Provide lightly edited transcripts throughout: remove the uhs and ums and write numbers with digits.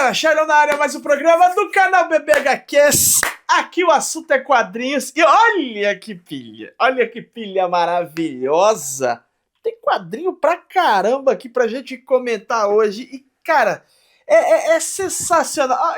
galera, Shailon na área, mais um programa do canal BBHQs. Aqui o assunto é quadrinhos e olha que pilha maravilhosa. Tem quadrinho pra caramba aqui pra gente comentar hoje e, cara, é sensacional.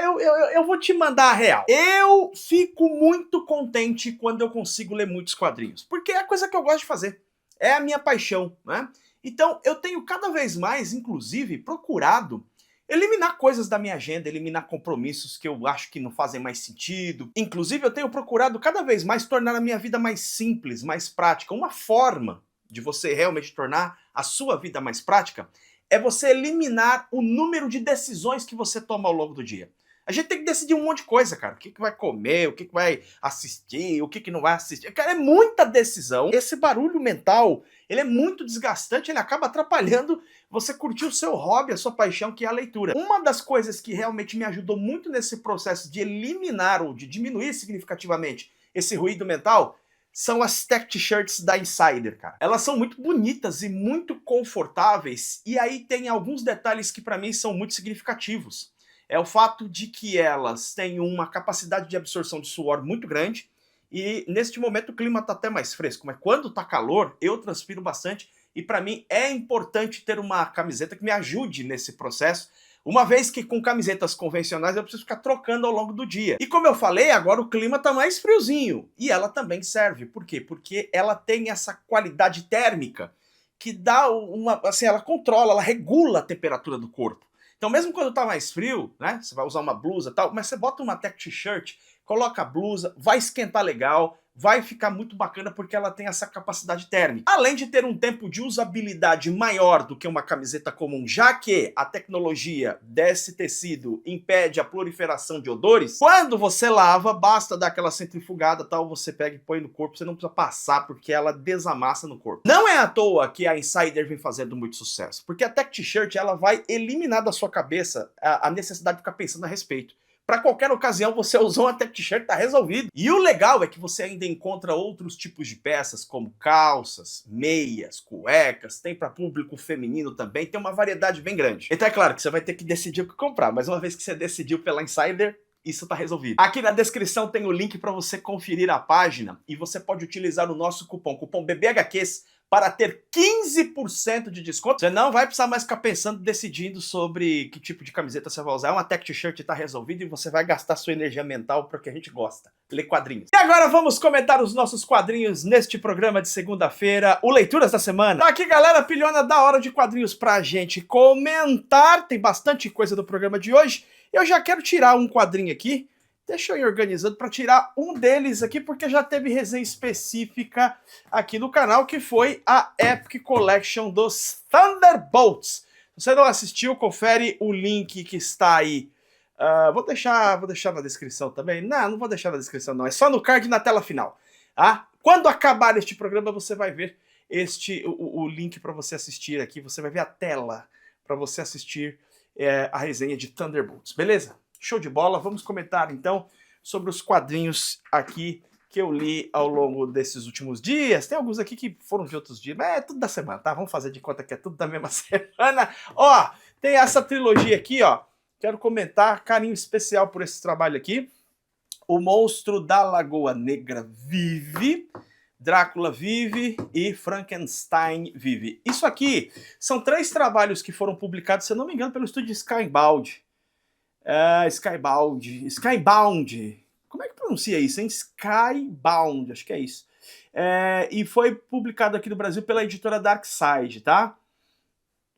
Eu vou te mandar a real. Eu fico muito contente quando eu consigo ler muitos quadrinhos, porque é a coisa que eu gosto de fazer, é a minha paixão, né? Então eu tenho cada vez mais, inclusive, procurado eliminar coisas da minha agenda, eliminar compromissos que eu acho que não fazem mais sentido. Inclusive, eu tenho procurado cada vez mais tornar a minha vida mais simples, mais prática. Uma forma de você realmente tornar a sua vida mais prática é você eliminar o número de decisões que você toma ao longo do dia. A gente tem que decidir um monte de coisa, cara. O que vai comer, o que vai assistir, o que não vai assistir. Cara, é muita decisão. Esse barulho mental, ele é muito desgastante, ele acaba atrapalhando você curtir o seu hobby, a sua paixão, que é a leitura. Uma das coisas que realmente me ajudou muito nesse processo de eliminar ou de diminuir significativamente esse ruído mental são as tech t-shirts da Insider, cara. Elas são muito bonitas e muito confortáveis, e aí tem alguns detalhes que pra mim são muito significativos. É o fato de que elas têm uma capacidade de absorção de suor muito grande, e neste momento o clima tá até mais fresco, mas quando tá calor, eu transpiro bastante, e para mim é importante ter uma camiseta que me ajude nesse processo, uma vez que com camisetas convencionais eu preciso ficar trocando ao longo do dia. E como eu falei, agora o clima tá mais friozinho, e ela também serve. Por quê? Porque ela tem essa qualidade térmica que dá uma, assim, ela controla, ela regula a temperatura do corpo. Então mesmo quando tá mais frio, né, você vai usar uma blusa e tal, mas você bota uma tech t-shirt, coloca a blusa, vai esquentar legal, vai ficar muito bacana porque ela tem essa capacidade térmica. Além de ter um tempo de usabilidade maior do que uma camiseta comum, já que a tecnologia desse tecido impede a proliferação de odores, quando você lava, basta dar aquela centrifugada tal, você pega e põe no corpo, você não precisa passar porque ela desamassa no corpo. Não é à toa que a Insider vem fazendo muito sucesso, porque a tech t-shirt ela vai eliminar da sua cabeça a necessidade de ficar pensando a respeito. Para qualquer ocasião você usou uma tech t-shirt, tá resolvido. E o legal é que você ainda encontra outros tipos de peças, como calças, meias, cuecas, tem para público feminino também, tem uma variedade bem grande. Então é claro que você vai ter que decidir o que comprar, mas uma vez que você decidiu pela Insider, isso tá resolvido. Aqui na descrição tem o link para você conferir a página e você pode utilizar o nosso cupom BBHQs, para ter 15% de desconto. Você não vai precisar mais ficar pensando, decidindo sobre que tipo de camiseta você vai usar. Uma tech t-shirt tá resolvido e você vai gastar sua energia mental para o que a gente gosta, ler quadrinhos. E agora vamos comentar os nossos quadrinhos neste programa de segunda-feira, o Leituras da Semana. Tá aqui, galera, pilhona da hora de quadrinhos pra gente comentar. Tem bastante coisa do programa de hoje. Eu já quero tirar um quadrinho aqui. Deixa eu ir organizando para tirar um deles aqui, porque já teve resenha específica aqui no canal, que foi a Epic Collection dos Thunderbolts. Se você não assistiu, confere o link que está aí. Vou deixar na descrição também. Não vou deixar na descrição não, é só no card na tela final. Quando acabar este programa, você vai ver o link para você assistir aqui, você vai ver a tela para você assistir a resenha de Thunderbolts, beleza? Show de bola, vamos comentar então sobre os quadrinhos aqui que eu li ao longo desses últimos dias. Tem alguns aqui que foram de outros dias, mas é tudo da semana, tá? Vamos fazer de conta que é tudo da mesma semana. Ó, tem essa trilogia aqui, ó. Quero comentar, carinho especial por esse trabalho aqui. O Monstro da Lagoa Negra vive, Drácula vive e Frankenstein vive. Isso aqui são 3 trabalhos que foram publicados, se eu não me engano, pelo estúdio Skybound. Skybound. Como é que pronuncia isso, hein? Skybound, acho que é isso. E foi publicado aqui no Brasil pela editora Darkside, tá?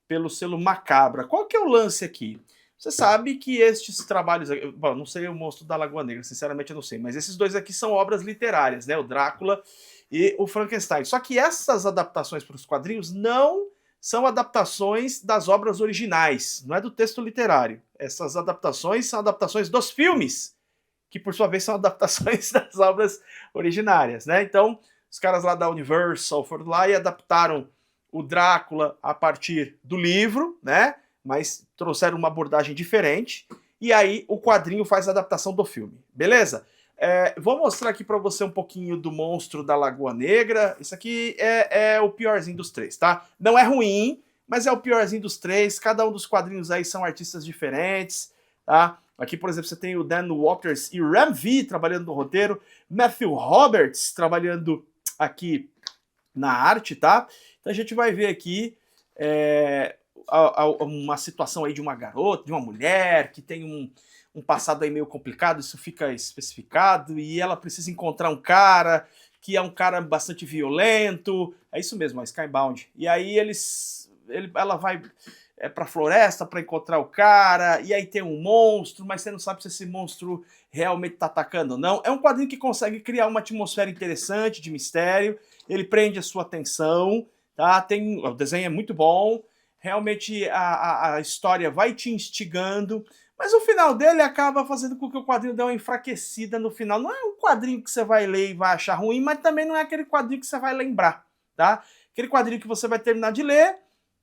Pelo selo Macabra. Qual que é o lance aqui? Você sabe que estes trabalhos... Bom, não sei o Monstro da Lagoa Negra, sinceramente eu não sei. Mas esses dois aqui são obras literárias, né? O Drácula e o Frankenstein. Só que essas adaptações para os quadrinhos não são adaptações das obras originais, não é do texto literário. Essas adaptações são adaptações dos filmes, que por sua vez são adaptações das obras originárias, né? Então, os caras lá da Universal foram lá e adaptaram o Drácula a partir do livro, né? Mas trouxeram uma abordagem diferente, e aí o quadrinho faz a adaptação do filme, beleza? Vou mostrar aqui pra você um pouquinho do Monstro da Lagoa Negra. Isso aqui é o piorzinho dos 3, tá? Não é ruim, mas é o piorzinho dos 3. Cada um dos quadrinhos aí são artistas diferentes. tá? Aqui, por exemplo, você tem o Dan Waters e Ram V trabalhando no roteiro, Matthew Roberts trabalhando aqui na arte, tá? Então a gente vai ver aqui uma situação aí de uma garota, de uma mulher que tem um passado aí meio complicado, isso fica especificado, e ela precisa encontrar um cara que é um cara bastante violento, é isso mesmo, é Skybound. E aí ela vai pra floresta para encontrar o cara, e aí tem um monstro, mas você não sabe se esse monstro realmente tá atacando ou não. É um quadrinho que consegue criar uma atmosfera interessante, de mistério, ele prende a sua atenção, tá? O desenho é muito bom, realmente a história vai te instigando, mas o final dele acaba fazendo com que o quadrinho dê uma enfraquecida no final. Não é um quadrinho que você vai ler e vai achar ruim, mas também não é aquele quadrinho que você vai lembrar, tá? Aquele quadrinho que você vai terminar de ler,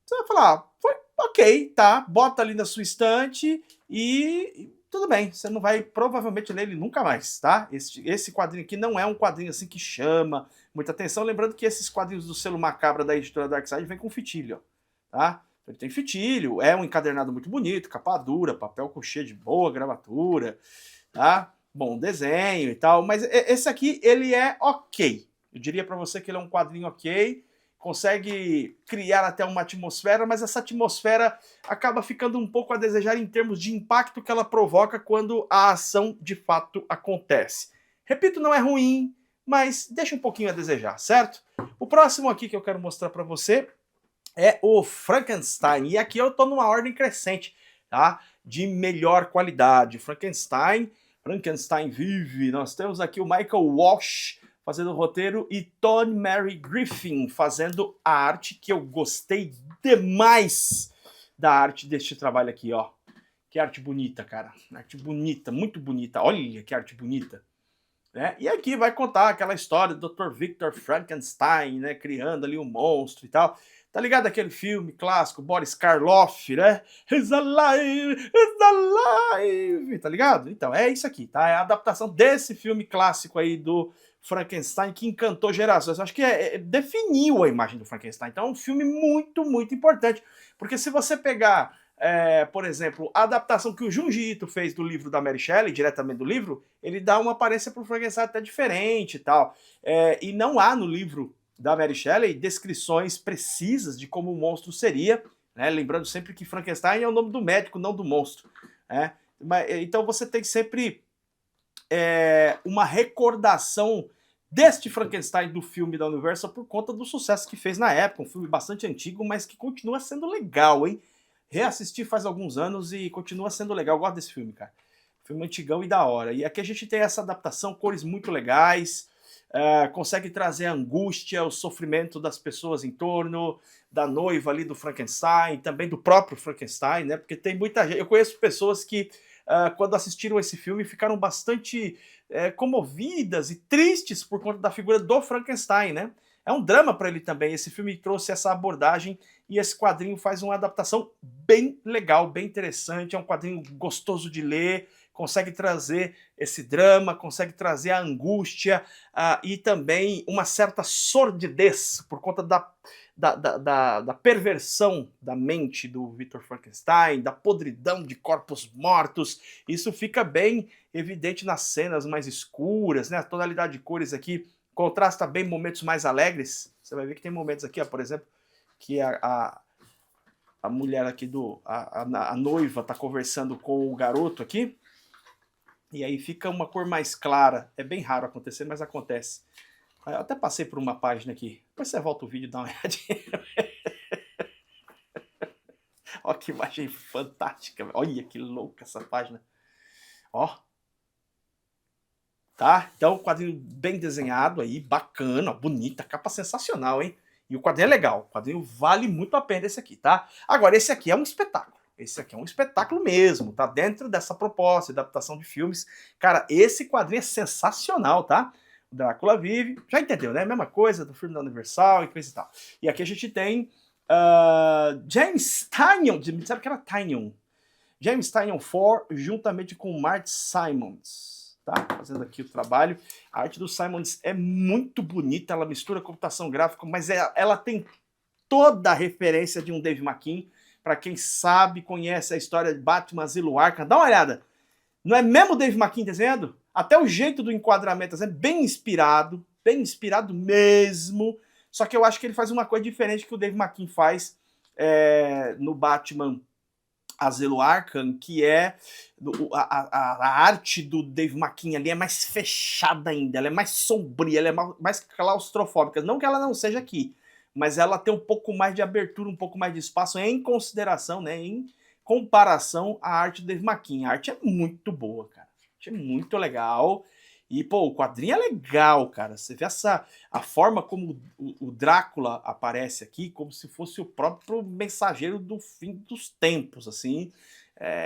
você vai falar, foi ok, tá, bota ali na sua estante e tudo bem, você não vai provavelmente ler ele nunca mais, tá? Esse quadrinho aqui não é um quadrinho assim que chama muita atenção, lembrando que esses quadrinhos do selo Macabra da editora Darkside vem com fitilho, ó, tá? Ele tem fitilho, é um encadernado muito bonito, capa dura, papel couché de boa gravatura, tá? Bom desenho e tal, mas esse aqui, ele é ok. Eu diria pra você que ele é um quadrinho ok, consegue criar até uma atmosfera, mas essa atmosfera acaba ficando um pouco a desejar em termos de impacto que ela provoca quando a ação de fato acontece. Repito, não é ruim, mas deixa um pouquinho a desejar, certo? O próximo aqui que eu quero mostrar pra você é o Frankenstein, e aqui eu tô numa ordem crescente, tá? De melhor qualidade. Frankenstein vive. Nós temos aqui o Michael Walsh fazendo o roteiro e Tony Mary Griffin fazendo a arte, que eu gostei demais da arte deste trabalho aqui, ó. Que arte bonita, cara. Arte bonita, muito bonita. Olha que arte bonita. Né? E aqui vai contar aquela história do Dr. Victor Frankenstein, né? Criando ali um monstro e tal. Tá ligado aquele filme clássico, Boris Karloff, né? He's alive, he's alive, tá ligado? Então, é isso aqui, tá? É a adaptação desse filme clássico aí do Frankenstein que encantou gerações. Acho que definiu a imagem do Frankenstein. Então é um filme muito, muito importante. Porque se você pegar, por exemplo, a adaptação que o Junji Ito fez do livro da Mary Shelley, diretamente do livro, ele dá uma aparência pro Frankenstein até diferente e tal. E não há no livro da Mary Shelley descrições precisas de como o monstro seria, né? Lembrando sempre que Frankenstein é o nome do médico, não do monstro. Né? Então você tem sempre uma recordação deste Frankenstein do filme da Universal por conta do sucesso que fez na época. Um filme bastante antigo, mas que continua sendo legal, hein? Reassisti faz alguns anos e continua sendo legal. Eu gosto desse filme, cara. Filme antigão e da hora. E aqui a gente tem essa adaptação, cores muito legais, consegue trazer a angústia, o sofrimento das pessoas em torno, da noiva ali do Frankenstein, também do próprio Frankenstein, né? Porque tem muita gente. Eu conheço pessoas que, quando assistiram esse filme, ficaram bastante comovidas e tristes por conta da figura do Frankenstein, né? É um drama para ele também. Esse filme trouxe essa abordagem e esse quadrinho faz uma adaptação bem legal, bem interessante. É um quadrinho gostoso de ler, consegue trazer esse drama, consegue trazer a angústia e também uma certa sordidez por conta da perversão da mente do Victor Frankenstein, da podridão de corpos mortos. Isso fica bem evidente nas cenas mais escuras, né? A tonalidade de cores aqui contrasta bem momentos mais alegres. Você vai ver que tem momentos aqui, ó, por exemplo, que a mulher aqui, a noiva tá conversando com o garoto aqui, e aí fica uma cor mais clara. É bem raro acontecer, mas acontece. Eu até passei por uma página aqui. Depois você volta o vídeo e dá uma olhadinha. Olha que imagem fantástica. Olha que louca essa página. Ó. Tá? Então, quadrinho bem desenhado aí, bacana, bonita, capa sensacional, hein? E o quadrinho é legal, o quadrinho vale muito a pena esse aqui, tá? Agora, esse aqui é um espetáculo. Esse aqui é um espetáculo mesmo, tá? Dentro dessa proposta de adaptação de filmes. Cara, esse quadrinho é sensacional, tá? O Drácula vive, já entendeu, né? Mesma coisa do filme da Universal e coisa e tal. E aqui a gente tem James Tynion, me sabe que era Tynion. James Tynion IV, juntamente com Marty Simons. Tá? Fazendo aqui o trabalho. A arte do Simons é muito bonita, ela mistura computação gráfica, mas ela tem toda a referência de um Dave McKean, Para quem sabe, conhece a história de Batman Asilo Arkham, dá uma olhada. Não é mesmo o Dave McKean desenhando? Até o jeito do enquadramento é bem inspirado mesmo. Só que eu acho que ele faz uma coisa diferente que o Dave McKean faz no Batman Asilo Arkham, que é a arte do Dave McKean ali é mais fechada ainda, ela é mais sombria, ela é mais claustrofóbica. Não que ela não seja aqui, mas ela tem um pouco mais de abertura, um pouco mais de espaço em consideração, né, em comparação à arte do Dave McKean. A arte é muito boa, cara. A arte é muito legal. E, pô, o quadrinho é legal, cara. Você vê a forma como o Drácula aparece aqui, como se fosse o próprio mensageiro do fim dos tempos, assim.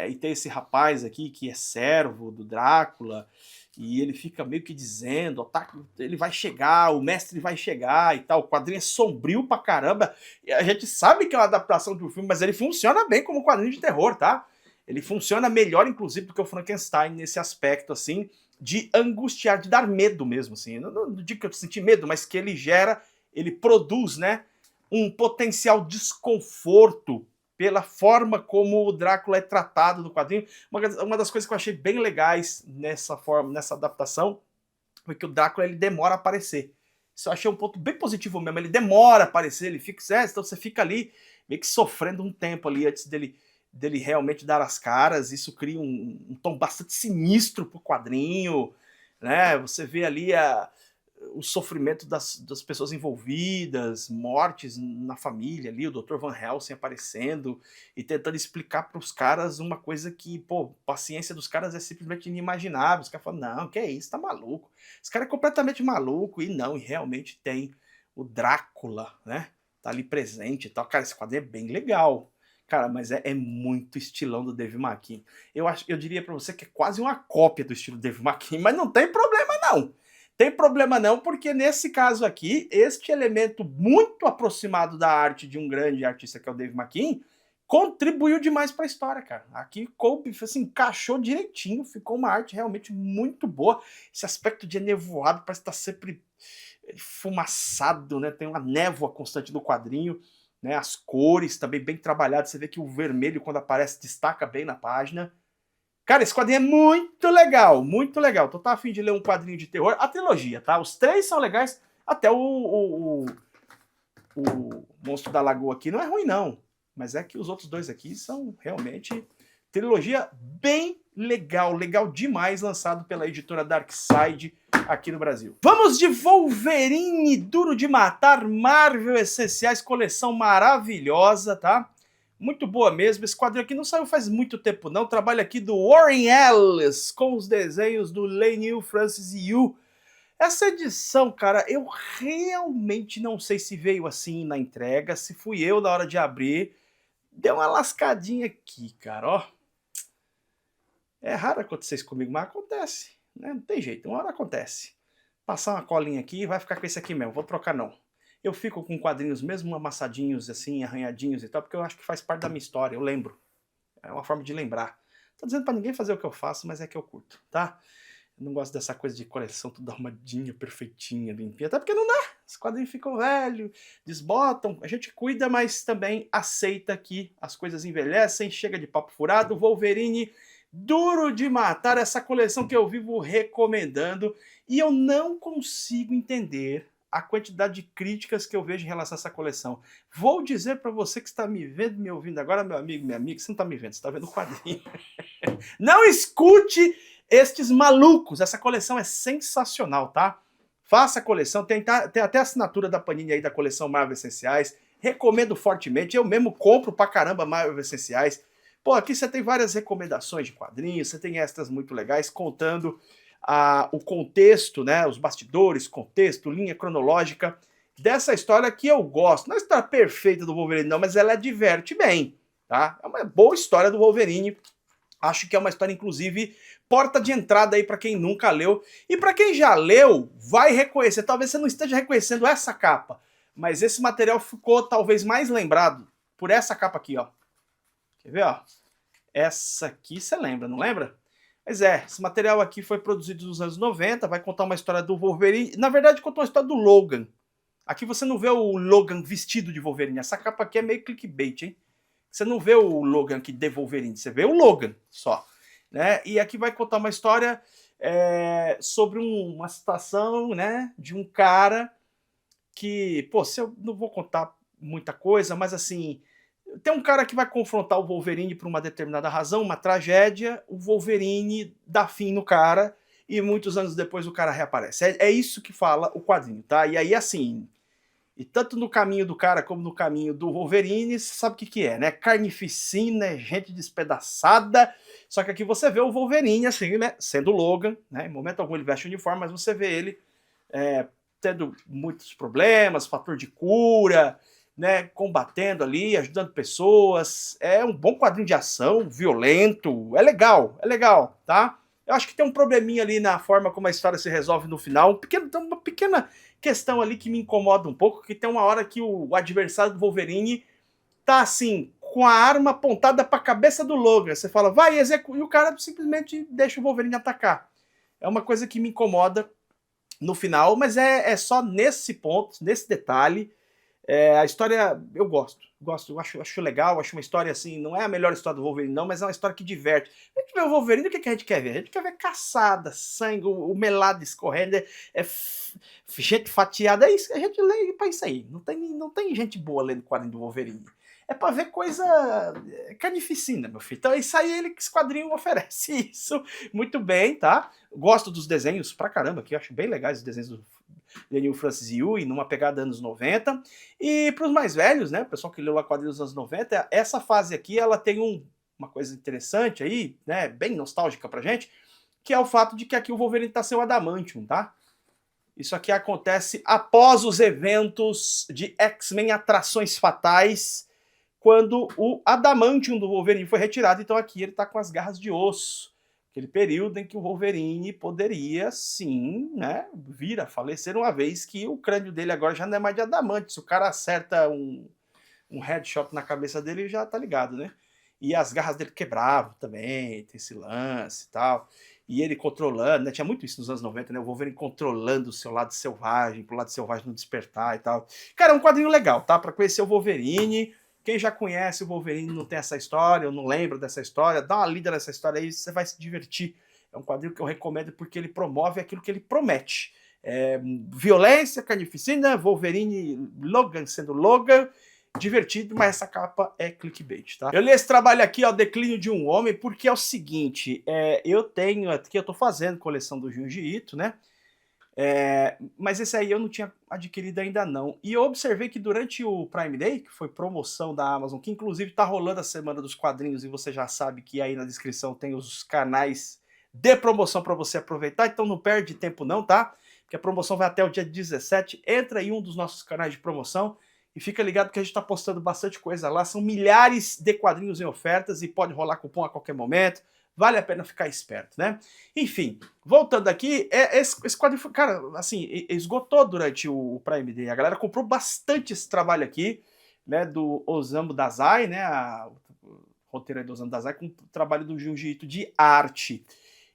E tem esse rapaz aqui que é servo do Drácula, e ele fica meio que dizendo, tá, ele vai chegar, o mestre vai chegar e tal. O quadrinho é sombrio pra caramba. E a gente sabe que é uma adaptação de um filme, mas ele funciona bem como quadrinho de terror, tá? Ele funciona melhor, inclusive, do que o Frankenstein nesse aspecto, assim, de angustiar, de dar medo mesmo, assim. Não digo que eu senti medo, mas que ele produz, né, um potencial desconforto pela forma como o Drácula é tratado no quadrinho. Uma das coisas que eu achei bem legais nessa adaptação foi que o Drácula ele demora a aparecer. Isso eu achei um ponto bem positivo mesmo. Ele demora a aparecer, ele fica, então você fica ali meio que sofrendo um tempo ali antes dele realmente dar as caras. Isso cria um tom bastante sinistro pro quadrinho, né? Você vê ali o sofrimento das pessoas envolvidas, mortes na família ali, o Dr. Van Helsing aparecendo e tentando explicar para os caras uma coisa que, pô, paciência dos caras é simplesmente inimaginável. Os caras falam, não, que é isso, tá maluco. Esse cara é completamente maluco, e realmente tem o Drácula, né? Tá ali presente e tal. Cara, esse quadrinho é bem legal. Cara, mas é muito estilão do Dave McKean. Eu diria pra você que é quase uma cópia do estilo do Dave McKean, mas não tem problema não. Tem problema não, porque nesse caso aqui, este elemento muito aproximado da arte de um grande artista que é o Dave McKean, contribuiu demais pra história, cara. Aqui coube, assim, encaixou direitinho, ficou uma arte realmente muito boa. Esse aspecto de nevoado parece estar sempre fumaçado, né? Tem uma névoa constante no quadrinho. Né, as cores também bem trabalhadas, você vê que o vermelho quando aparece destaca bem na página. Cara, esse quadrinho é muito legal, muito legal. Então tá a fim de ler um quadrinho de terror, a trilogia, tá? Os três são legais, até o Monstro da Lagoa aqui não é ruim não, mas é que os outros dois aqui são realmente trilogia bem legal, legal demais, lançado pela editora Darkside aqui no Brasil. Vamos de Wolverine, Duro de Matar, Marvel Essenciais, coleção maravilhosa, tá? Muito boa mesmo. Esse quadrinho aqui não saiu faz muito tempo não, trabalho aqui do Warren Ellis, com os desenhos do Leinil Francis Yu. Essa edição, cara, eu realmente não sei se veio assim na entrega, se fui eu na hora de abrir. Deu uma lascadinha aqui, cara, ó. É raro acontecer isso comigo, mas acontece, né? Não tem jeito, uma hora acontece. Passar uma colinha aqui, vai ficar com esse aqui mesmo, vou trocar não. Eu fico com quadrinhos mesmo amassadinhos, assim, arranhadinhos e tal, porque eu acho que faz parte da minha história, eu lembro. É uma forma de lembrar. Tô dizendo pra ninguém fazer o que eu faço, mas é que eu curto, tá? Eu não gosto dessa coisa de coleção tudo arrumadinha, perfeitinha, limpinha, até porque não dá. Os quadrinhos ficam velhos, desbotam, a gente cuida, mas também aceita que as coisas envelhecem, chega de papo furado. Wolverine, Duro de Matar, essa coleção que eu vivo recomendando, e eu não consigo entender a quantidade de críticas que eu vejo em relação a essa coleção. Vou dizer para você que está me vendo, me ouvindo agora, meu amigo, minha amiga, você não está me vendo, você está vendo o quadrinho. Não escute estes malucos, essa coleção é sensacional, tá? Faça a coleção, tem até a assinatura da Panini aí da coleção Marvel Essenciais, recomendo fortemente, eu mesmo compro pra caramba Marvel Essenciais. Pô, aqui você tem várias recomendações de quadrinhos, você tem extras muito legais contando o contexto, né, os bastidores, contexto, linha cronológica dessa história que eu gosto. Não é a história perfeita do Wolverine não, mas ela diverte bem, tá? É uma boa história do Wolverine. Acho que é uma história, inclusive, porta de entrada aí para quem nunca leu. E para quem já leu, vai reconhecer. Talvez você não esteja reconhecendo essa capa, mas esse material ficou talvez mais lembrado por essa capa aqui, ó. Quer ver, ó? Essa aqui você lembra, não lembra? Mas esse material aqui foi produzido nos anos 90, vai contar uma história do Wolverine. Na verdade, conta uma história do Logan. Aqui você não vê o Logan vestido de Wolverine. Essa capa aqui é meio clickbait, hein? Você não vê o Logan aqui de Wolverine, você vê o Logan só. Né? E aqui vai contar uma história sobre uma situação, né, de um cara que, pô, se eu não vou contar muita coisa, mas assim, tem um cara que vai confrontar o Wolverine por uma determinada razão, uma tragédia, o Wolverine dá fim no cara e muitos anos depois o cara reaparece. É isso que fala o quadrinho, tá? E aí, assim, e tanto no caminho do cara como no caminho do Wolverine, você sabe o que é, né? Carnificina, gente despedaçada. Só que aqui você vê o Wolverine, assim, né? Sendo Logan, né? Em momento algum ele veste o uniforme, mas você vê ele tendo muitos problemas, fator de cura, né? Combatendo ali, ajudando pessoas. É um bom quadrinho de ação, violento. É legal, tá? Eu acho que tem um probleminha ali na forma como a história se resolve no final. Uma pequena questão ali que me incomoda um pouco, que tem uma hora que o adversário do Wolverine tá assim, com a arma apontada pra cabeça do Logan. Você fala, vai, executa, e o cara simplesmente deixa o Wolverine atacar. É uma coisa que me incomoda no final, mas é só nesse ponto, nesse detalhe. A história eu gosto, acho legal, acho uma história assim, não é a melhor história do Wolverine não, mas é uma história que diverte. A gente vê o Wolverine, o que a gente quer ver? A gente quer ver caçada, sangue, o melado escorrendo, gente fatiada, é isso, a gente lê pra isso aí. Não tem gente boa lendo quadrinho do Wolverine. É pra ver coisa carnificina, meu filho. Então é isso aí, esse quadrinho oferece isso muito bem, tá? Gosto dos desenhos pra caramba, que eu acho bem legais os desenhos do Daniel Francis Yu, numa pegada anos 90. E para os mais velhos, né, o pessoal que leu lá quadrinhos dos anos 90, essa fase aqui, ela tem uma coisa interessante aí, né, bem nostálgica pra gente, que é o fato de que aqui o Wolverine tá sem o Adamantium, tá? Isso aqui acontece após os eventos de X-Men Atrações Fatais, quando o Adamantium do Wolverine foi retirado, então aqui ele tá com as garras de osso. Aquele período em que o Wolverine poderia, sim, né, vir a falecer, uma vez que o crânio dele agora já não é mais de adamante. Se o cara acerta um headshot na cabeça dele, já tá ligado, né? E as garras dele quebravam também, tem esse lance e tal. E ele controlando, né? Tinha muito isso nos anos 90, né? O Wolverine controlando o seu lado selvagem, pro lado selvagem não despertar e tal. Cara, é um quadrinho legal, tá? Pra conhecer o Wolverine. Quem já conhece o Wolverine não tem essa história, ou não lembra dessa história, dá uma lida nessa história aí, você vai se divertir. É um quadrinho que eu recomendo porque ele promove aquilo que ele promete. Violência, carnificina, Wolverine, Logan sendo Logan, divertido, mas essa capa é clickbait, tá? Eu li esse trabalho aqui, ó, Declínio de um Homem, porque é o seguinte, eu tenho aqui, eu tô fazendo coleção do Junji Ito, né? Mas esse aí eu não tinha adquirido ainda não. E eu observei que durante o Prime Day, que foi promoção da Amazon, que inclusive tá rolando a Semana dos Quadrinhos, e você já sabe que aí na descrição tem os canais de promoção para você aproveitar, então não perde tempo não, tá? Porque a promoção vai até o dia 17, entra em um dos nossos canais de promoção e fica ligado que a gente tá postando bastante coisa lá, são milhares de quadrinhos em ofertas e pode rolar cupom a qualquer momento. Vale a pena ficar esperto, né? Enfim, voltando aqui, esse quadrinho, cara, assim, esgotou durante o Prime Day. A galera comprou bastante esse trabalho aqui, né, do Osamu Dazai, né, o roteiro do Osamu Dazai, com o trabalho do Junji Ito de arte.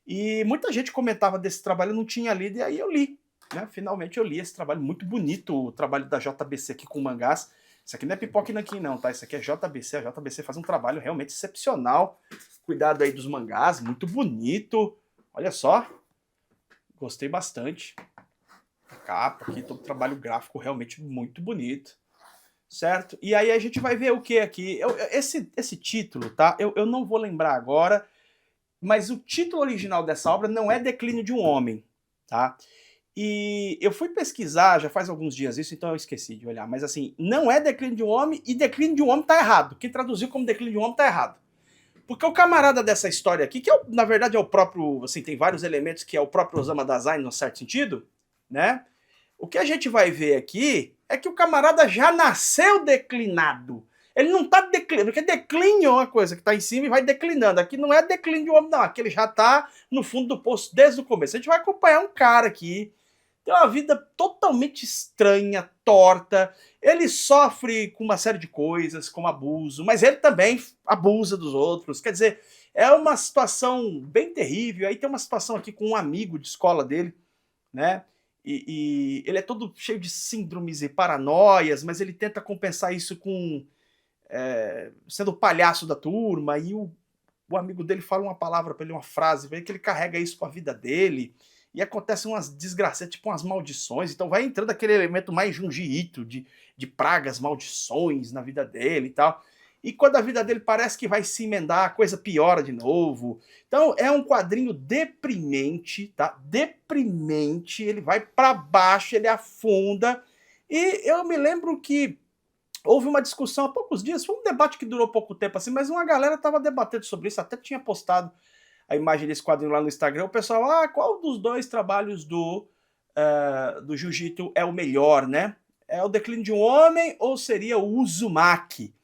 E muita gente comentava desse trabalho, eu não tinha lido, e aí eu li, né? Finalmente eu li esse trabalho, muito bonito, o trabalho da JBC aqui com mangás. Isso aqui não é pipoca aqui não, tá? Isso aqui é JBC, a JBC faz um trabalho realmente excepcional. Cuidado aí dos mangás, muito bonito. Olha só, gostei bastante. A capa aqui, todo o trabalho gráfico realmente muito bonito. Certo? E aí a gente vai ver o que aqui? Esse título, tá? Eu não vou lembrar agora, mas o título original dessa obra não é Declínio de um Homem, tá? E eu fui pesquisar, já faz alguns dias isso, então eu esqueci de olhar. Mas assim, não é Declínio de um Homem e Declínio de um Homem tá errado. Quem traduziu como Declínio de um Homem tá errado. Porque o camarada dessa história aqui, que na verdade é o próprio, assim, tem vários elementos que é o próprio Osamu Dazai, num certo sentido, né? O que a gente vai ver aqui é que o camarada já nasceu declinado. Ele não tá declinando, porque declínio é uma coisa que tá em cima e vai declinando. Aqui não é declínio de homem, não. Aqui ele já tá no fundo do poço desde o começo. A gente vai acompanhar um cara aqui, tem uma vida totalmente estranha, torta. Ele sofre com uma série de coisas, como abuso, mas ele também abusa dos outros. Quer dizer, é uma situação bem terrível. Aí tem uma situação aqui com um amigo de escola dele, né? E ele é todo cheio de síndromes e paranoias, mas ele tenta compensar isso com sendo o palhaço da turma, e o amigo dele fala uma palavra pra ele, uma frase, vê que ele carrega isso pra vida dele, e acontecem umas desgraças, tipo umas maldições, então vai entrando aquele elemento mais Junji Ito, de pragas, maldições na vida dele e tal. E quando a vida dele parece que vai se emendar, a coisa piora de novo. Então é um quadrinho deprimente, tá? Deprimente, ele vai pra baixo, ele afunda. E eu me lembro que houve uma discussão há poucos dias, foi um debate que durou pouco tempo assim, mas uma galera tava debatendo sobre isso, até tinha postado a imagem desse quadrinho lá no Instagram, o pessoal, qual dos dois trabalhos do Jiu-Jitsu é o melhor, né? É o Declínio de um Homem ou seria o Uzumaki,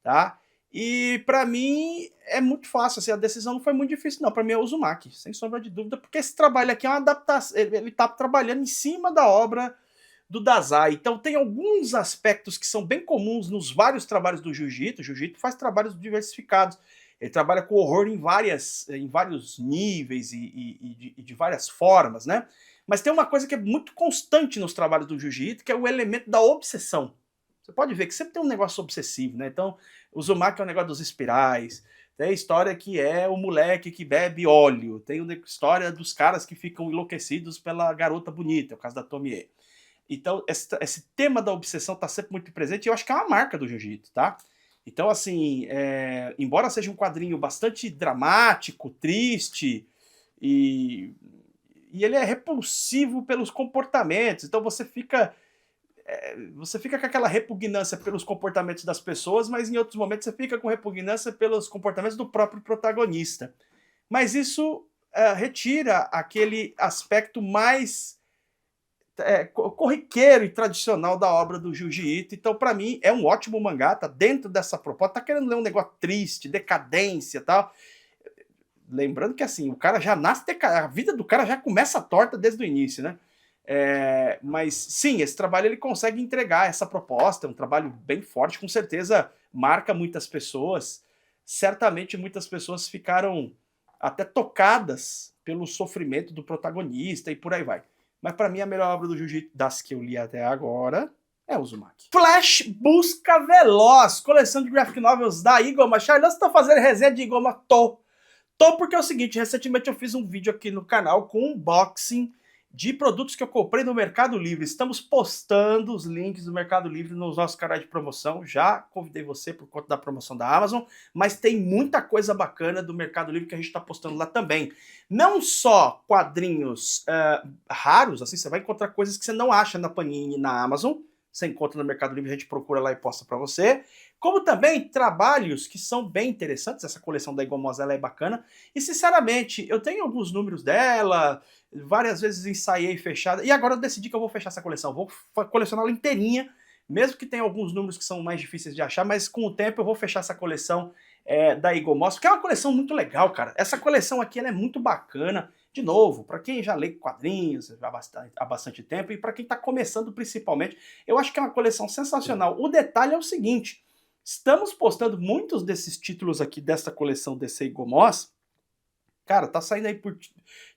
tá? E pra mim é muito fácil, assim, a decisão não foi muito difícil não, pra mim é o Uzumaki, sem sombra de dúvida, porque esse trabalho aqui é uma adaptação, ele tá trabalhando em cima da obra do Dazai. Então tem alguns aspectos que são bem comuns nos vários trabalhos do Jiu-Jitsu. O Jiu-Jitsu faz trabalhos diversificados. Ele trabalha com horror em vários níveis e de várias formas, né? Mas tem uma coisa que é muito constante nos trabalhos do Jiu-Jitsu, que é o elemento da obsessão. Você pode ver que sempre tem um negócio obsessivo, né? Então, o Uzumaki é o negócio dos espirais, tem a história que é o moleque que bebe óleo, tem a história dos caras que ficam enlouquecidos pela garota bonita, é o caso da Tomie. Então, esse tema da obsessão está sempre muito presente, e eu acho que é uma marca do Jiu-Jitsu, tá? Então, assim, embora seja um quadrinho bastante dramático, triste, e ele é repulsivo pelos comportamentos, então você fica com aquela repugnância pelos comportamentos das pessoas, mas em outros momentos você fica com repugnância pelos comportamentos do próprio protagonista. Mas isso retira aquele aspecto mais corriqueiro e tradicional da obra do Junji Ito. Então, para mim, é um ótimo mangá, tá dentro dessa proposta. Tá querendo ler um negócio triste, decadência e tal. Lembrando que, assim, o cara já nasce, a vida do cara já começa torta desde o início, né? Mas, sim, esse trabalho ele consegue entregar essa proposta, é um trabalho bem forte, com certeza marca muitas pessoas. Certamente muitas pessoas ficaram até tocadas pelo sofrimento do protagonista e por aí vai. Mas pra mim a melhor obra do Jiu-Jitsu das que eu li até agora é o Uzumaki. Flash Busca Veloz, coleção de graphic novels da Igoma. Charles, você tá fazendo resenha de Igoma? Tô porque é o seguinte, recentemente eu fiz um vídeo aqui no canal com unboxing de produtos que eu comprei no Mercado Livre. Estamos postando os links do Mercado Livre nos nossos canais de promoção. Já convidei você por conta da promoção da Amazon, mas tem muita coisa bacana do Mercado Livre que a gente está postando lá também. Não só quadrinhos raros, assim, você vai encontrar coisas que você não acha na Panini e na Amazon. Você encontra no Mercado Livre, a gente procura lá e posta para você. Como também trabalhos que são bem interessantes. Essa coleção da Igomos, ela é bacana. E, sinceramente, eu tenho alguns números dela, várias vezes ensaiei fechada, e agora eu decidi que eu vou fechar essa coleção. Vou colecioná-la inteirinha, mesmo que tenha alguns números que são mais difíceis de achar, mas com o tempo eu vou fechar essa coleção da Igomos, porque é uma coleção muito legal, cara. Essa coleção aqui ela é muito bacana. De novo, para quem já lê quadrinhos há bastante tempo, e para quem está começando principalmente, eu acho que é uma coleção sensacional. O detalhe é o seguinte, estamos postando muitos desses títulos aqui dessa coleção DC Igomos. Cara, tá saindo aí por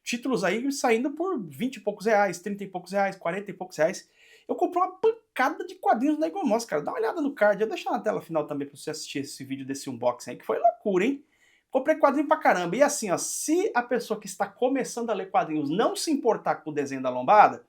títulos aí, saindo por 20 e poucos reais, 30 e poucos reais, 40 e poucos reais. Eu comprei uma pancada de quadrinhos da Igomos, cara. Dá uma olhada no card, eu vou deixar na tela final também pra você assistir esse vídeo desse unboxing aí, que foi loucura, hein? Comprei quadrinho pra caramba. E assim, ó, se a pessoa que está começando a ler quadrinhos não se importar com o desenho da lombada,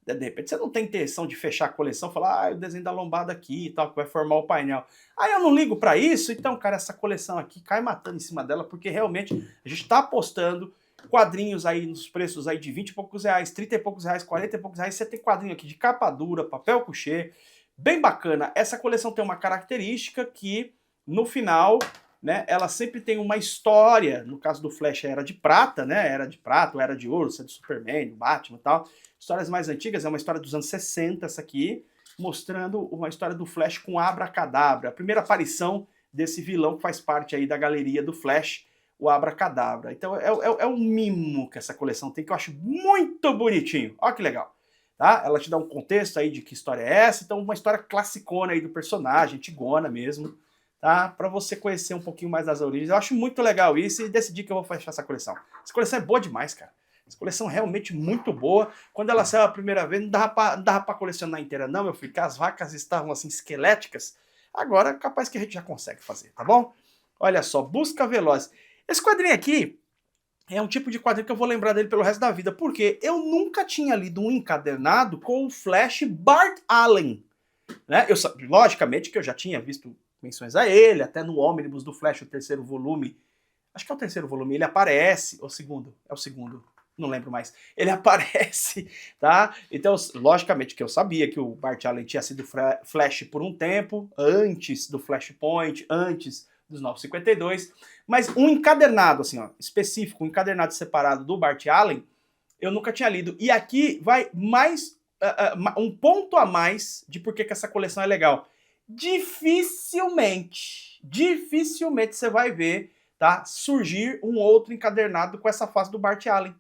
de repente você não tem intenção de fechar a coleção, falar, o desenho da lombada aqui e tal, que vai formar o painel. Aí eu não ligo pra isso, então, cara, essa coleção aqui cai matando em cima dela, porque realmente a gente tá apostando quadrinhos aí nos preços aí de 20 e poucos reais, 30 e poucos reais, 40 e poucos reais. Você tem quadrinho aqui de capa dura, papel couché, bem bacana. Essa coleção tem uma característica que, no final, né, ela sempre tem uma história. No caso do Flash era de prata, né? Era de prata, ou era de ouro, se é do Superman, do Batman e tal. Histórias mais antigas, é uma história dos anos 60 essa aqui, mostrando uma história do Flash com Abracadabra, a primeira aparição desse vilão que faz parte aí da galeria do Flash, o Abracadabra. Então é um mimo que essa coleção tem, que eu acho muito bonitinho. Olha que legal. Tá? Ela te dá um contexto aí de que história é essa, então uma história classicona aí do personagem, antigona mesmo, tá? Para você conhecer um pouquinho mais das origens. Eu acho muito legal isso e decidi que eu vou fechar essa coleção. Essa coleção é boa demais, cara. Essa coleção é realmente muito boa. Quando ela saiu a primeira vez, não dava pra colecionar inteira não, meu filho, porque as vacas estavam assim esqueléticas. Agora, capaz que a gente já consegue fazer, tá bom? Olha só, Busca Veloz. Esse quadrinho aqui é um tipo de quadrinho que eu vou lembrar dele pelo resto da vida, porque eu nunca tinha lido um encadernado com o Flash Bart Allen, né? Logicamente que eu já tinha visto menções a ele, até no Ônibus do Flash, o terceiro volume, acho que é o terceiro volume, ele aparece, ou o segundo, é o segundo, não lembro mais, ele aparece, tá? Então, logicamente que eu sabia que o Bart Allen tinha sido Flash por um tempo, antes do Flashpoint, antes dos 952, mas um encadernado, assim, ó, específico, um encadernado separado do Bart Allen, eu nunca tinha lido. E aqui vai mais um ponto a mais de por que essa coleção é legal. Dificilmente você vai ver, tá, surgir um outro encadernado com essa face do Bart Allen.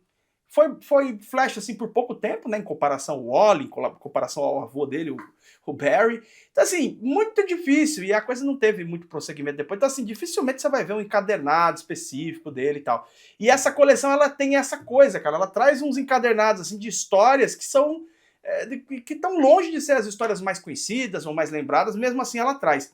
Foi Flash assim por pouco tempo, né, em comparação ao Wally, em comparação ao avô dele, o Barry. Então assim, muito difícil, e a coisa não teve muito prosseguimento depois. Então assim, dificilmente você vai ver um encadernado específico dele e tal. E essa coleção, ela tem essa coisa, cara, ela traz uns encadernados assim de histórias que são que estão longe de ser as histórias mais conhecidas ou mais lembradas, mesmo assim ela traz.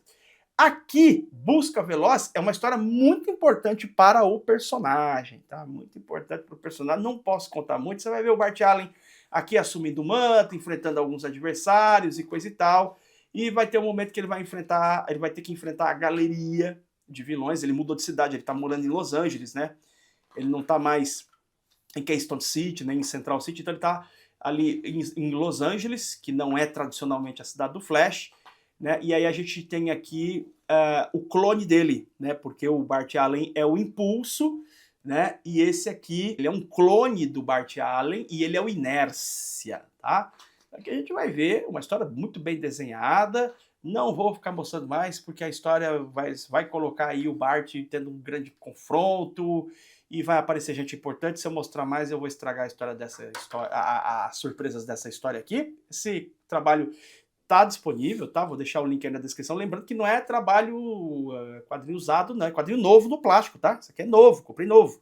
Aqui, Busca Veloz é uma história muito importante para o personagem, tá? Muito importante para o personagem. Não posso contar muito, você vai ver o Bart Allen aqui assumindo o manto, enfrentando alguns adversários e coisa e tal. E vai ter um momento que ele vai ter que enfrentar a galeria de vilões. Ele mudou de cidade, ele tá morando em Los Angeles, né? Ele não tá mais em Keystone City, nem em Central City, então ele tá ali em Los Angeles, que não é tradicionalmente a cidade do Flash, né? E aí a gente tem aqui o clone dele, né? Porque o Bart Allen é o Impulso, né? E esse aqui, ele é um clone do Bart Allen e ele é o Inércia, tá? Aqui a gente vai ver uma história muito bem desenhada. Não vou ficar mostrando mais, porque a história vai colocar aí o Bart tendo um grande confronto e vai aparecer gente importante. Se eu mostrar mais, eu vou estragar a história dessa história, as surpresas dessa história aqui. Esse trabalho tá disponível, tá? Vou deixar o link aí na descrição. Lembrando que não é trabalho quadrinho usado, não é quadrinho novo no plástico, tá? Isso aqui é novo, comprei novo.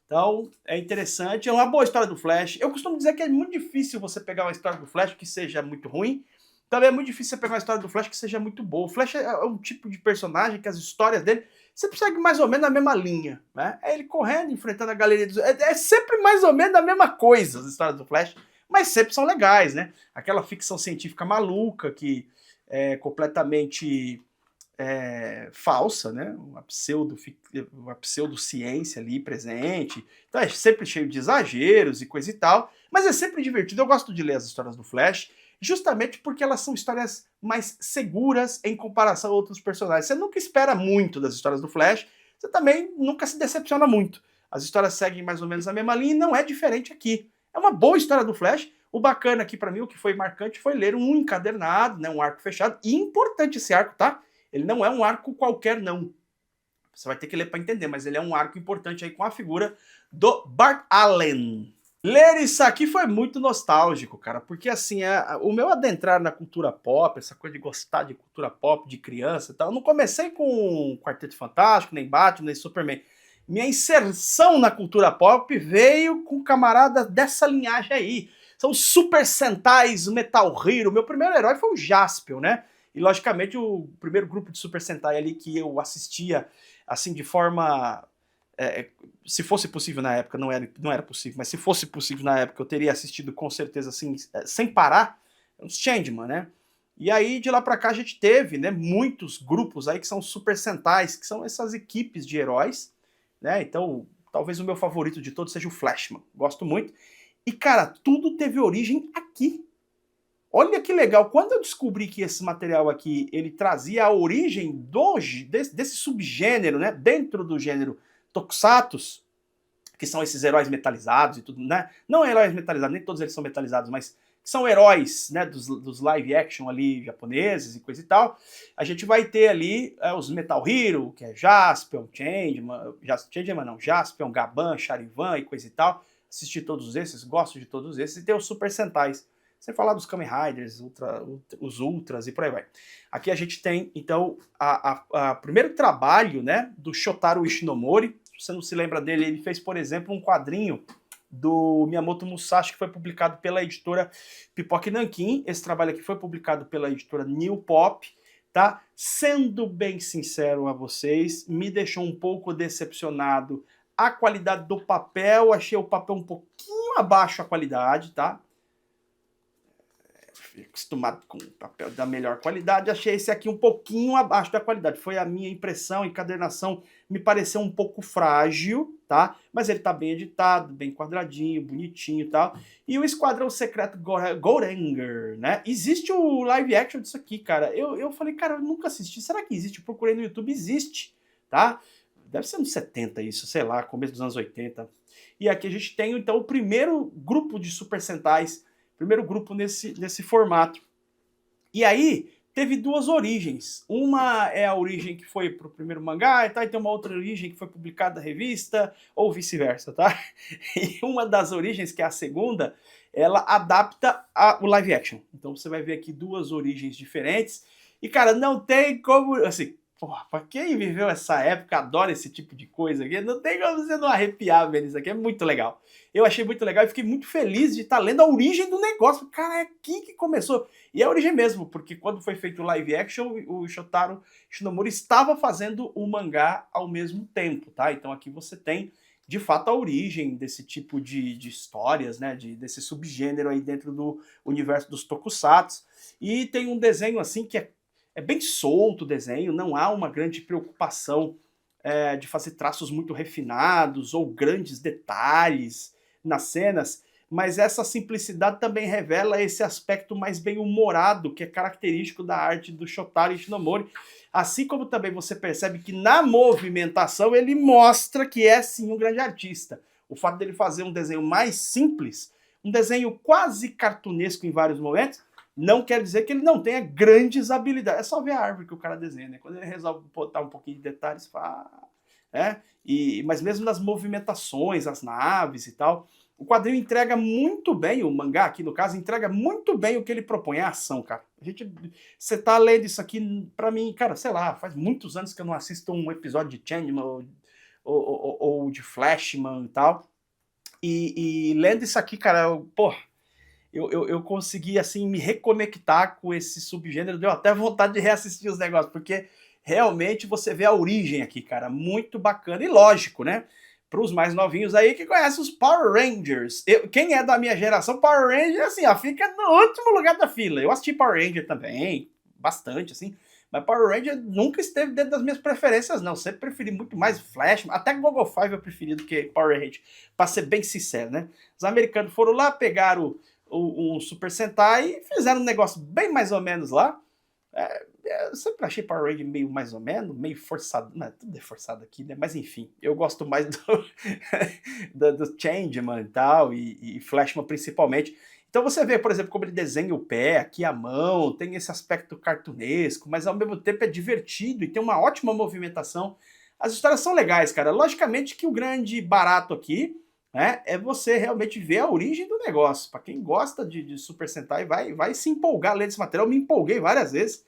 Então, é interessante, é uma boa história do Flash. Eu costumo dizer que é muito difícil você pegar uma história do Flash que seja muito ruim. Também é muito difícil você pegar uma história do Flash que seja muito boa. O Flash é um tipo de personagem que as histórias dele você segue mais ou menos na mesma linha, né? É ele correndo, enfrentando a galeria dos... É sempre mais ou menos a mesma coisa, as histórias do Flash, mas sempre são legais, né? Aquela ficção científica maluca que é completamente falsa, né? Uma pseudociência ali presente. Então é sempre cheio de exageros e coisa e tal, mas é sempre divertido. Eu gosto de ler as histórias do Flash, justamente porque elas são histórias mais seguras em comparação a outros personagens. Você nunca espera muito das histórias do Flash, você também nunca se decepciona muito. As histórias seguem mais ou menos a mesma linha e não é diferente aqui. É uma boa história do Flash. O bacana aqui para mim, o que foi marcante, foi ler um encadernado, né, um arco fechado, e importante esse arco, tá? Ele não é um arco qualquer, não. Você vai ter que ler para entender, mas ele é um arco importante aí com a figura do Bart Allen. Ler isso aqui foi muito nostálgico, cara, porque assim, o meu adentrar na cultura pop, essa coisa de gostar de cultura pop, de criança e tal, eu não comecei com Quarteto Fantástico, nem Batman, nem Superman. Minha inserção na cultura pop veio com camaradas dessa linhagem aí. São os Super Sentais, o Metal Hero. Meu primeiro herói foi o Jaspion, né? E, logicamente, o primeiro grupo de Super Sentai ali que eu assistia, assim, de forma... se fosse possível na época, não era possível, mas se fosse possível na época, eu teria assistido com certeza, assim, sem parar, os Changeman, né? E aí, de lá pra cá, a gente teve, né, muitos grupos aí que são Super Sentais, que são essas equipes de heróis, né? Então, talvez o meu favorito de todos seja o Flashman. Gosto muito. E, cara, tudo teve origem aqui. Olha que legal, quando eu descobri que esse material aqui, ele trazia a origem desse subgênero, né, dentro do gênero Tokusatsu, que são esses heróis metalizados e tudo, né, não heróis metalizados, nem todos eles são metalizados, mas são heróis, né, dos live action ali japoneses e coisa e tal, a gente vai ter ali os Metal Hero, que é Jaspion, Jaspion, Gaban, Charivan e coisa e tal, assisti todos esses, gosto de todos esses, e tem os Super Sentais. Sem falar dos Kamen Riders, os Ultras e por aí vai. Aqui a gente tem, então, o primeiro trabalho, né, do Shotaro Ishinomori. Se você não se lembra dele, ele fez, por exemplo, um quadrinho do Miyamoto Musashi, que foi publicado pela editora Pipoca Nankin. Esse trabalho aqui foi publicado pela editora New Pop. tá? Sendo bem sincero a vocês, me deixou um pouco decepcionado a qualidade do papel, achei o papel um pouquinho abaixo a qualidade, tá? Fui acostumado com papel da melhor qualidade, achei esse aqui um pouquinho abaixo da qualidade. Foi a minha impressão, encadernação me pareceu um pouco frágil, tá? Mas ele tá bem editado, bem quadradinho, bonitinho e tal. E o Esquadrão Secreto Goranger, né? Existe o live action disso aqui, cara. Eu falei, cara, eu nunca assisti. Será que existe? Eu procurei no YouTube, existe, tá? Deve ser nos 70 isso, sei lá, começo dos anos 80. E aqui a gente tem, então, o primeiro grupo de Super Sentais, primeiro grupo nesse formato. E aí, teve duas origens. Uma é a origem que foi pro primeiro mangá, e tem uma outra origem que foi publicada na revista, ou vice-versa, tá? E uma das origens, que é a segunda, ela adapta o live action. Então você vai ver aqui duas origens diferentes. E, cara, não tem como... Assim, porra, pra quem viveu essa época, adora esse tipo de coisa aqui, não tem como você não arrepiar vendo isso aqui, é muito legal. Eu achei muito legal e fiquei muito feliz de estar lendo a origem do negócio. Cara, é aqui que começou. E é a origem mesmo, porque quando foi feito o live action, o Shotaro Shinomori estava fazendo o mangá ao mesmo tempo, tá? Então aqui você tem, de fato, a origem desse tipo de histórias, né? Desse subgênero aí dentro do universo dos tokusatsu. E tem um desenho assim que é bem solto o desenho, não há uma grande preocupação de fazer traços muito refinados ou grandes detalhes nas cenas, mas essa simplicidade também revela esse aspecto mais bem-humorado que é característico da arte do Shotaro Shinomori, assim como também você percebe que na movimentação ele mostra que é sim um grande artista. O fato dele fazer um desenho mais simples, um desenho quase cartunesco em vários momentos, não quer dizer que ele não tenha grandes habilidades. É só ver a árvore que o cara desenha, né? Quando ele resolve botar um pouquinho de detalhes, fala... mas mesmo nas movimentações, as naves e tal, o quadrinho entrega muito bem, o mangá aqui no caso, entrega muito bem o que ele propõe, a ação, cara. Você tá lendo isso aqui, pra mim, cara, sei lá, faz muitos anos que eu não assisto um episódio de Changeman ou de Flashman e tal, e lendo isso aqui, cara, eu consegui, assim, me reconectar com esse subgênero, deu até vontade de reassistir os negócios, porque realmente você vê a origem aqui, cara, muito bacana, e lógico, né, para os mais novinhos aí que conhecem os Power Rangers. Quem é da minha geração, Power Ranger, assim, ó, fica no último lugar da fila. Eu assisti Power Ranger também, bastante, assim, mas Power Ranger nunca esteve dentro das minhas preferências, não. Sempre preferi muito mais Flash, até Google Five eu preferi do que Power Ranger, para ser bem sincero, né. Os americanos foram lá, pegaram um Super Sentai e fizeram um negócio bem mais ou menos lá. Eu sempre achei Power Ranger meio mais ou menos, meio forçado. Não, tudo é forçado aqui, né? Mas enfim, eu gosto mais do Changeman e tal, e Flashman principalmente. Então você vê, por exemplo, como ele desenha o pé, aqui a mão, tem esse aspecto cartunesco, mas ao mesmo tempo é divertido e tem uma ótima movimentação. As histórias são legais, cara. Logicamente que o grande barato aqui, né, é você realmente ver a origem do negócio. Para quem gosta de Super Sentai, vai se empolgar lendo esse material. Eu me empolguei várias vezes.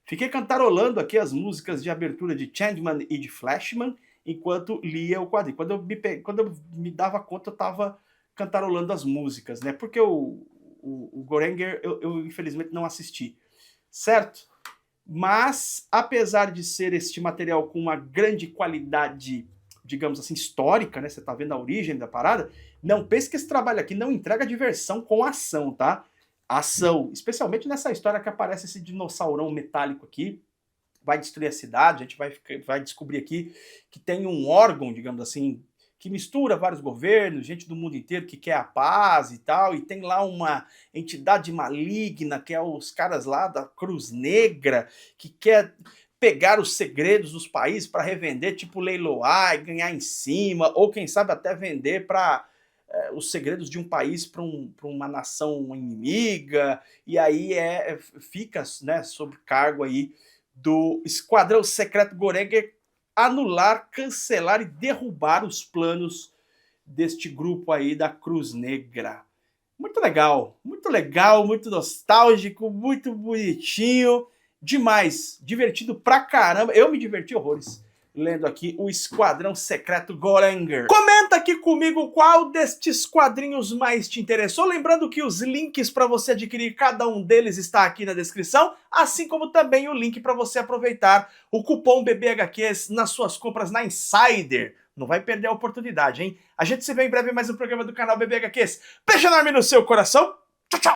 Fiquei cantarolando aqui as músicas de abertura de Changeman e de Flashman enquanto lia o quadrinho. Quando eu me dava conta, eu estava cantarolando as músicas, né? Porque o Goranger eu infelizmente não assisti, certo? Mas, apesar de ser este material com uma grande qualidade, digamos assim, histórica, né? Você tá vendo a origem da parada, não pense que esse trabalho aqui não entrega diversão com ação, tá? Ação, especialmente nessa história que aparece esse dinossaurão metálico aqui, vai destruir a cidade, a gente vai descobrir aqui que tem um órgão, digamos assim, que mistura vários governos, gente do mundo inteiro que quer a paz e tal, e tem lá uma entidade maligna, que é os caras lá da Cruz Negra, que quer pegar os segredos dos países para revender, tipo leiloar e ganhar em cima, ou quem sabe até vender para os segredos de um país para uma nação inimiga, e aí fica, né, sob cargo aí do Esquadrão Secreto Goranger anular, cancelar e derrubar os planos deste grupo aí da Cruz Negra. Muito legal, muito nostálgico, muito bonitinho, demais, divertido pra caramba. Eu me diverti horrores. lendo aqui o Esquadrão Secreto Goranger. Comenta aqui comigo qual destes quadrinhos mais te interessou, lembrando que os links para você adquirir cada um deles está aqui na descrição, assim como também o link para você aproveitar o cupom BBHQs nas suas compras na Insider. Não vai perder a oportunidade, hein? A gente se vê em breve em mais um programa do canal BBHQs. Beijo enorme no seu coração. Tchau, tchau!